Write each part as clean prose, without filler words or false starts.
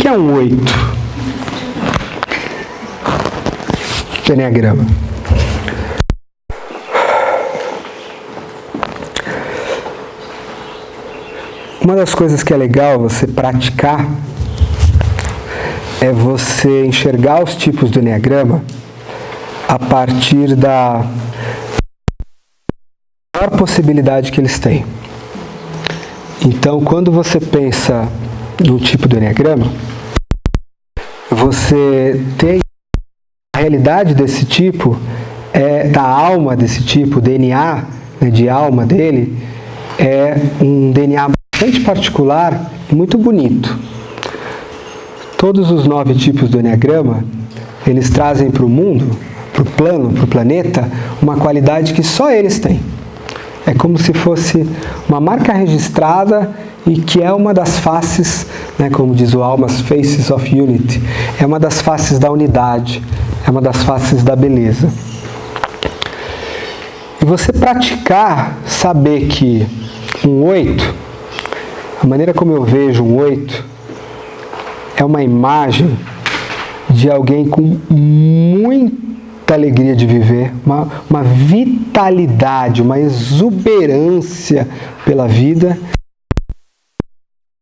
que é um 8 do Enneagrama? Uma das coisas que é legal você praticar é você enxergar os tipos do Enneagrama a partir da maior possibilidade que eles têm. Então, quando você pensa num tipo do Enneagrama, você tem a realidade desse tipo, da alma desse tipo, o DNA, né, de alma dele, é um DNA bastante particular e muito bonito. Todos os 9 tipos do Enneagrama, eles trazem para o mundo, para o plano, para o planeta, uma qualidade que só eles têm. É como se fosse uma marca registrada e que é uma das faces, né, como diz o Almas, Faces of Unity, é uma das faces da unidade, é uma das faces da beleza. E você praticar, saber que um 8, a maneira como eu vejo um 8, é uma imagem de alguém com muita alegria de viver, uma vitalidade, uma exuberância pela vida,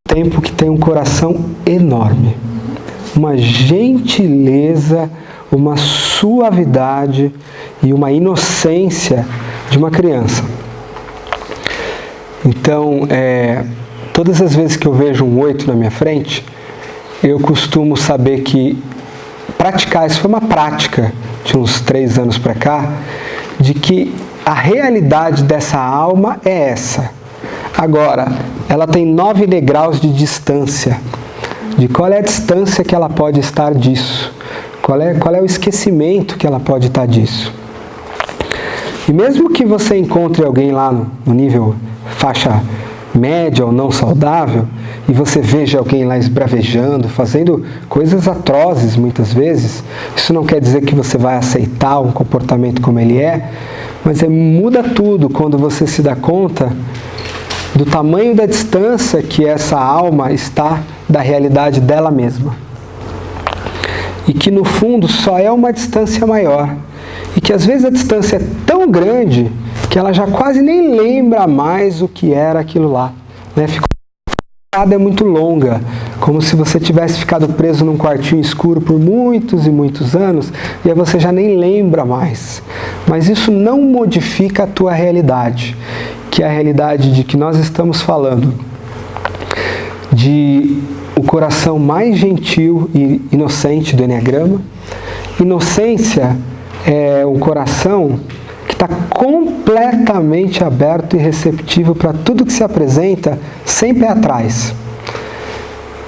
tempo que tem um coração enorme, uma gentileza, uma suavidade e uma inocência de uma criança. Então, todas as vezes que eu vejo um 8 na minha frente, eu costumo saber que praticar, isso foi uma prática de uns 3 anos para cá, de que a realidade dessa alma é essa. Agora, ela tem 9 degraus de distância. De qual é a distância que ela pode estar disso? Qual é o esquecimento que ela pode estar disso? E mesmo que você encontre alguém lá no nível faixa média ou não saudável, e você veja alguém lá esbravejando, fazendo coisas atrozes muitas vezes, isso não quer dizer que você vai aceitar um comportamento como ele é, mas muda tudo quando você se dá conta do tamanho da distância que essa alma está da realidade dela mesma. E que no fundo só é uma distância maior. E que às vezes a distância é tão grande que ela já quase nem lembra mais o que era aquilo lá. Né? A é muito longa, como se você tivesse ficado preso num quartinho escuro por muitos e muitos anos, e aí você já nem lembra mais. Mas isso não modifica a tua realidade, que é a realidade de que nós estamos falando, de o coração mais gentil e inocente do Enneagrama. Inocência é um coração que está completamente aberto e receptivo para tudo que se apresenta, sem pé atrás.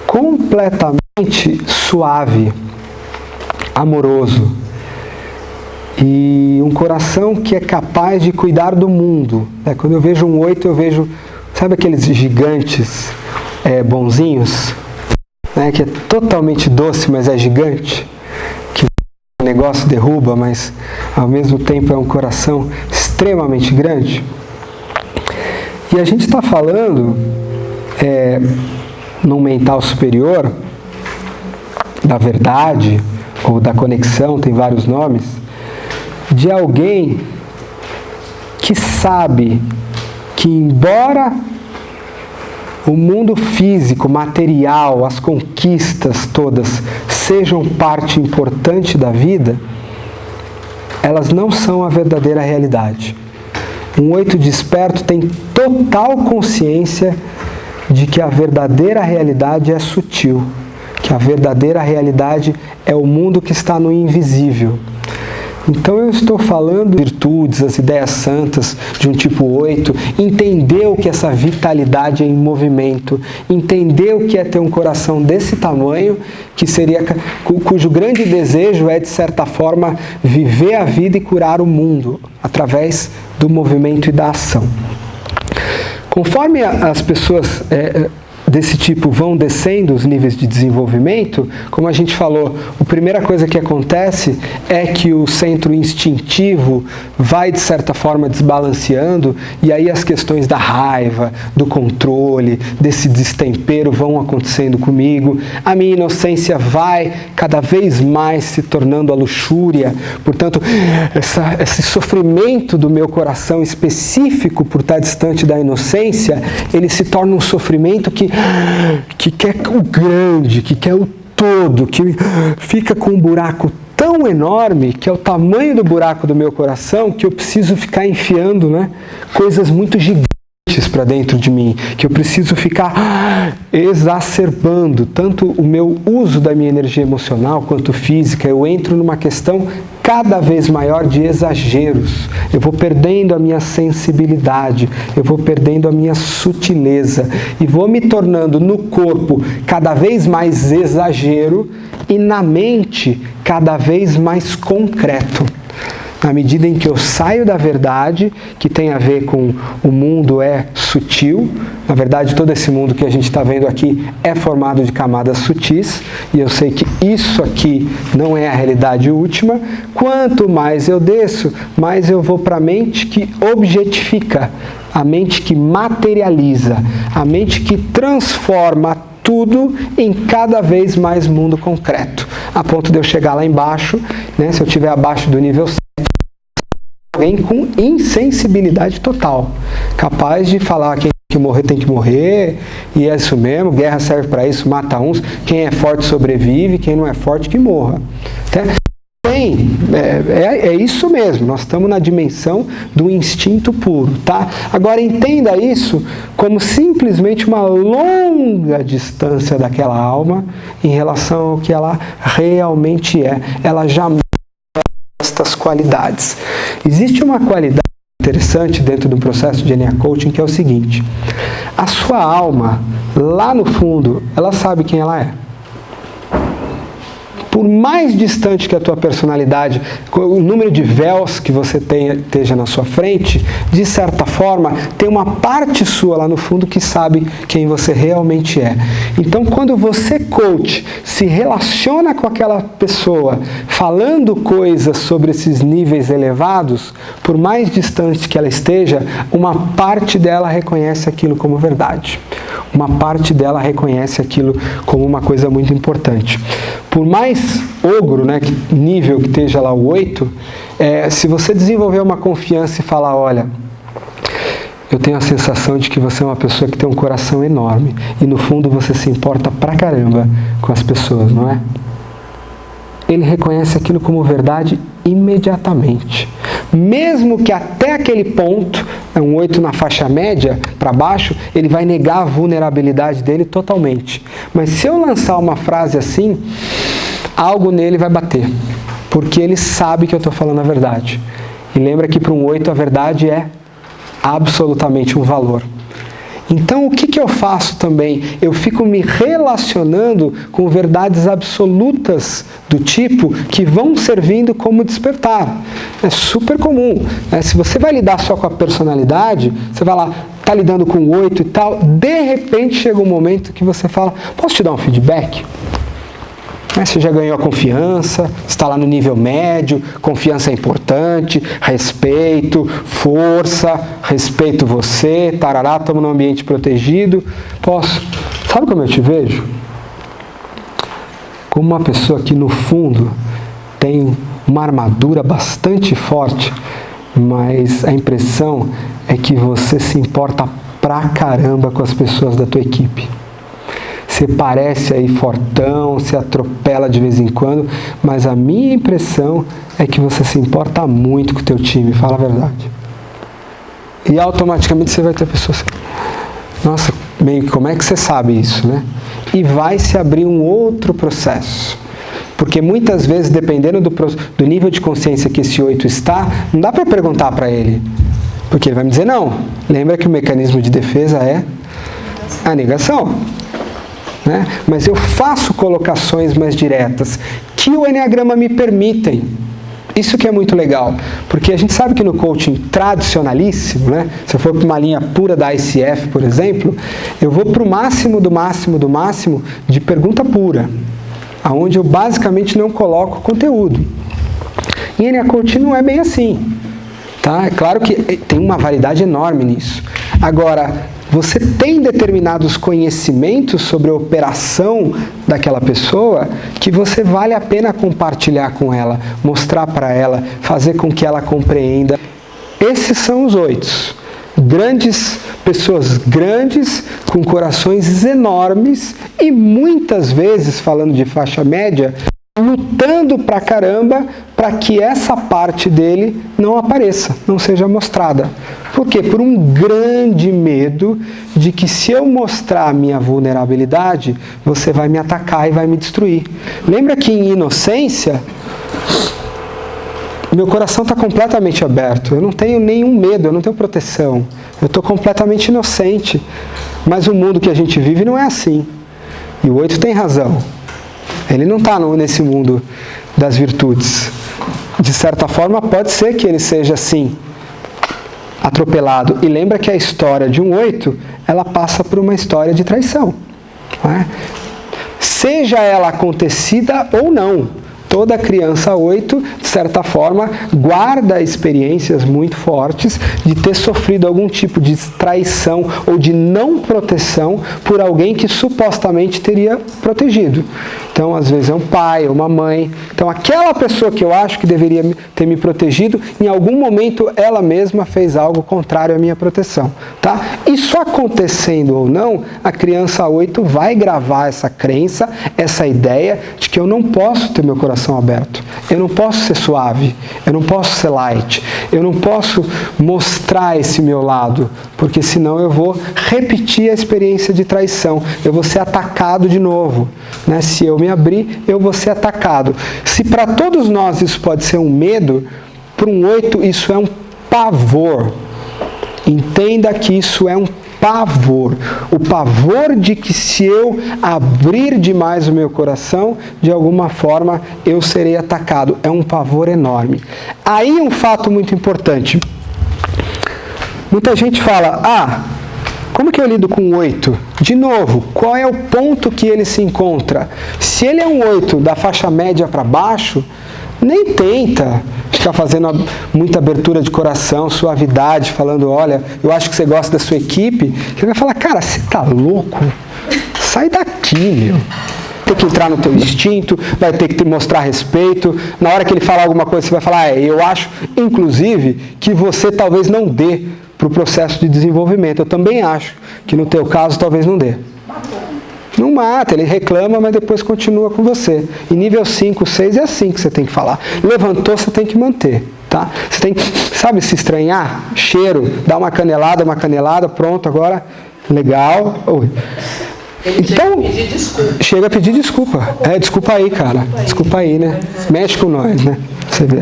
Completamente suave, amoroso. E um coração que é capaz de cuidar do mundo. Quando eu vejo um 8, eu vejo, sabe aqueles gigantes bonzinhos? Que é totalmente doce, mas é gigante? Que o negócio derruba, mas ao mesmo tempo é um coração extremamente grande. E a gente está falando, num mental superior, da verdade, ou da conexão, tem vários nomes, de alguém que sabe que, embora o mundo físico, material, as conquistas todas sejam parte importante da vida, elas não são a verdadeira realidade. Um 8 desperto tem total consciência de que a verdadeira realidade é sutil, que a verdadeira realidade é o mundo que está no invisível. Então eu estou falando virtudes, as ideias santas de um tipo 8, entender o que essa vitalidade é em movimento, entender o que é ter um coração desse tamanho, que seria, cujo grande desejo é, de certa forma, viver a vida e curar o mundo, através do movimento e da ação. Conforme as pessoas desse tipo vão descendo os níveis de desenvolvimento, como a gente falou, a primeira coisa que acontece é que o centro instintivo vai, de certa forma, desbalanceando, e aí as questões da raiva, do controle, desse destempero vão acontecendo comigo. A minha inocência vai cada vez mais se tornando a luxúria. Portanto, esse sofrimento do meu coração específico por estar distante da inocência, ele se torna um sofrimento que quer o grande, que quer o todo, que fica com um buraco tão enorme, que é o tamanho do buraco do meu coração, que eu preciso ficar enfiando, né, coisas muito gigantes para dentro de mim, que eu preciso ficar exacerbando tanto o meu uso da minha energia emocional quanto física. Eu entro numa questão cada vez maior de exageros. Eu vou perdendo a minha sensibilidade, eu vou perdendo a minha sutileza e vou me tornando no corpo cada vez mais exagero e na mente cada vez mais concreto. Na medida em que eu saio da verdade, que tem a ver com o mundo é sutil, na verdade todo esse mundo que a gente está vendo aqui é formado de camadas sutis, e eu sei que isso aqui não é a realidade última. Quanto mais eu desço, mais eu vou para a mente que objetifica, a mente que materializa, a mente que transforma tudo em cada vez mais mundo concreto, a ponto de eu chegar lá embaixo, né, se eu estiver abaixo do nível 7, alguém com insensibilidade total, capaz de falar quem tem que morrer tem que morrer, e é isso mesmo, guerra serve para isso, mata uns, quem é forte sobrevive, quem não é forte que morra. É isso mesmo, nós estamos na dimensão do instinto puro, tá? Agora entenda isso como simplesmente uma longa distância daquela alma em relação ao que ela realmente é. Ela jamais estas qualidades. Existe uma qualidade interessante dentro do processo de DNA Coaching, que é o seguinte: a sua alma, lá no fundo, ela sabe quem ela é. Por mais distante que a tua personalidade, o número de véus que você esteja na sua frente, de certa forma, tem uma parte sua lá no fundo que sabe quem você realmente é. Então, quando você, coach, se relaciona com aquela pessoa, falando coisas sobre esses níveis elevados, por mais distante que ela esteja, uma parte dela reconhece aquilo como verdade. Uma parte dela reconhece aquilo como uma coisa muito importante. Por mais ogro, né, nível que esteja lá o 8, se você desenvolver uma confiança e falar, olha, eu tenho a sensação de que você é uma pessoa que tem um coração enorme e no fundo você se importa pra caramba com as pessoas, não é? Ele reconhece aquilo como verdade imediatamente. Mesmo que até aquele ponto, um 8 na faixa média, para baixo, ele vai negar a vulnerabilidade dele totalmente. Mas se eu lançar uma frase assim, algo nele vai bater. Porque ele sabe que eu estou falando a verdade. E lembra que para um 8 a verdade é absolutamente um valor. Então, o que eu faço também? Eu fico me relacionando com verdades absolutas do tipo que vão servindo como despertar. É super comum. Se você vai lidar só com a personalidade, você vai lá, está lidando com 8 e tal, de repente chega um momento que você fala, posso te dar um feedback? Você já ganhou a confiança, está lá no nível médio, confiança é importante, respeito, força, respeito você, tarará, estamos num ambiente protegido. Posso? Sabe como eu te vejo? Como uma pessoa que no fundo tem uma armadura bastante forte, mas a impressão é que você se importa pra caramba com as pessoas da tua equipe. Você parece aí fortão, se atropela de vez em quando, mas a minha impressão é que você se importa muito com o teu time, fala a verdade. E automaticamente você vai ter pessoas assim, nossa, meio que como é que você sabe isso, né? E vai se abrir um outro processo. Porque muitas vezes, dependendo do nível de consciência que esse 8 está, não dá para perguntar para ele, porque ele vai me dizer não. Lembra que o mecanismo de defesa é a negação. Né? Mas eu faço colocações mais diretas que o Enneagrama me permitem. Isso que é muito legal, porque a gente sabe que no coaching tradicionalíssimo, né, se eu for para uma linha pura da ICF, por exemplo, eu vou para o máximo do máximo do máximo de pergunta pura, aonde eu basicamente não coloco conteúdo. E NA Coaching não é bem assim. Tá? É claro que tem uma variedade enorme nisso. Agora, você tem determinados conhecimentos sobre a operação daquela pessoa que você vale a pena compartilhar com ela, mostrar para ela, fazer com que ela compreenda. Esses são os 8. Pessoas grandes, com corações enormes e muitas vezes, falando de faixa média, lutando pra caramba para que essa parte dele não apareça, não seja mostrada. Por quê? Por um grande medo de que se eu mostrar a minha vulnerabilidade, você vai me atacar e vai me destruir. Lembra que em inocência, meu coração está completamente aberto, eu não tenho nenhum medo, eu não tenho proteção, eu estou completamente inocente. Mas o mundo que a gente vive não é assim. E o 8 tem razão. Ele não está nesse mundo das virtudes. De certa forma, pode ser que ele seja assim, atropelado. E lembra que a história de um 8, ela passa por uma história de traição. Não é? Seja ela acontecida ou não. Toda criança 8, de certa forma, guarda experiências muito fortes de ter sofrido algum tipo de traição ou de não proteção por alguém que supostamente teria protegido. Então, às vezes é um pai ou uma mãe. Então, aquela pessoa que eu acho que deveria ter me protegido, em algum momento ela mesma fez algo contrário à minha proteção. Tá? Isso acontecendo ou não, a criança 8 vai gravar essa crença, essa ideia de que eu não posso ter meu coração aberto. Eu não posso ser suave, eu não posso ser light, eu não posso mostrar esse meu lado, porque senão eu vou repetir a experiência de traição, eu vou ser atacado de novo. Né? Se eu me abrir, eu vou ser atacado. Se para todos nós isso pode ser um medo, para um 8 isso é um pavor. Entenda que isso é um pavor. O pavor de que se eu abrir demais o meu coração, de alguma forma eu serei atacado. É um pavor enorme. Aí um fato muito importante. Muita gente fala, como que eu lido com um 8? De novo, qual é o ponto que ele se encontra? Se ele é um 8 da faixa média para baixo, nem tenta ficar fazendo muita abertura de coração, suavidade, falando, olha, eu acho que você gosta da sua equipe. Ele vai falar, cara, você tá louco? Sai daqui, meu. Tem que entrar no teu instinto, vai ter que te mostrar respeito. Na hora que ele falar alguma coisa, você vai falar, eu acho, inclusive, que você talvez não dê para o processo de desenvolvimento. Eu também acho que no teu caso talvez não dê. Não mata, ele reclama, mas depois continua com você. Em nível 5, 6 é assim que você tem que falar. Levantou, você tem que manter. Tá? Você tem que, sabe, se estranhar, cheiro, dar uma canelada, pronto, agora, legal. Então, chega a pedir desculpa. Desculpa aí, cara. Desculpa aí, né? Mexe com nós, né? Você vê.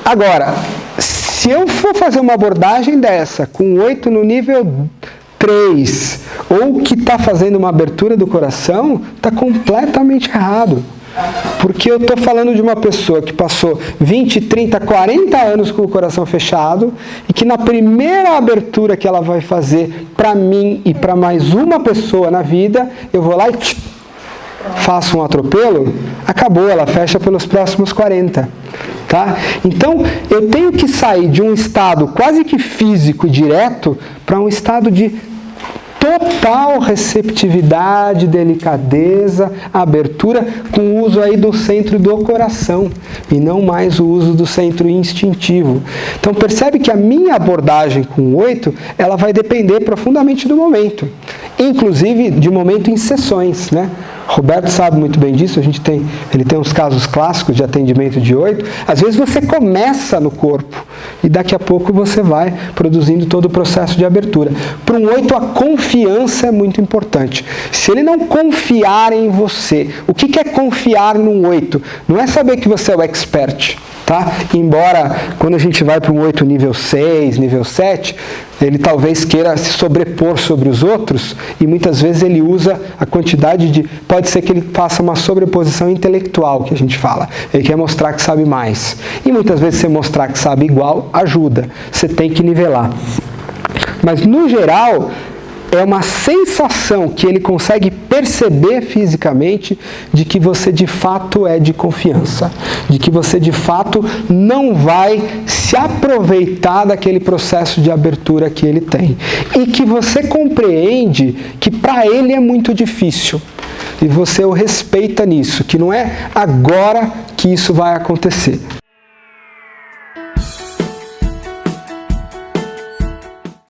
Agora, se eu for fazer uma abordagem dessa, com 8 no nível 3, ou que está fazendo uma abertura do coração, está completamente errado. Porque eu estou falando de uma pessoa que passou 20, 30, 40 anos com o coração fechado e que na primeira abertura que ela vai fazer para mim e para mais uma pessoa na vida, eu vou lá e faço um atropelo, acabou, ela fecha pelos próximos 40. Tá? Então, eu tenho que sair de um estado quase que físico e direto para um estado de total receptividade, delicadeza, abertura, com o uso aí do centro do coração e não mais o uso do centro instintivo. Então percebe que a minha abordagem com o 8, ela vai depender profundamente do momento, inclusive de momento em sessões, né? Roberto sabe muito bem disso, ele tem uns casos clássicos de atendimento de 8. Às vezes você começa no corpo e daqui a pouco você vai produzindo todo o processo de abertura. Para um 8, a confiança é muito importante. Se ele não confiar em você, o que é confiar num 8? Não é saber que você é o expert. Tá? Embora, quando a gente vai para um 8 nível 6, nível 7, ele talvez queira se sobrepor sobre os outros e muitas vezes ele usa a quantidade de... Pode ser que ele faça uma sobreposição intelectual, que a gente fala. Ele quer mostrar que sabe mais. E muitas vezes você mostrar que sabe igual ajuda. Você tem que nivelar. Mas, no geral, é uma sensação que ele consegue perceber fisicamente de que você de fato é de confiança, de que você de fato não vai se aproveitar daquele processo de abertura que ele tem e que você compreende que para ele é muito difícil e você o respeita nisso, que não é agora que isso vai acontecer.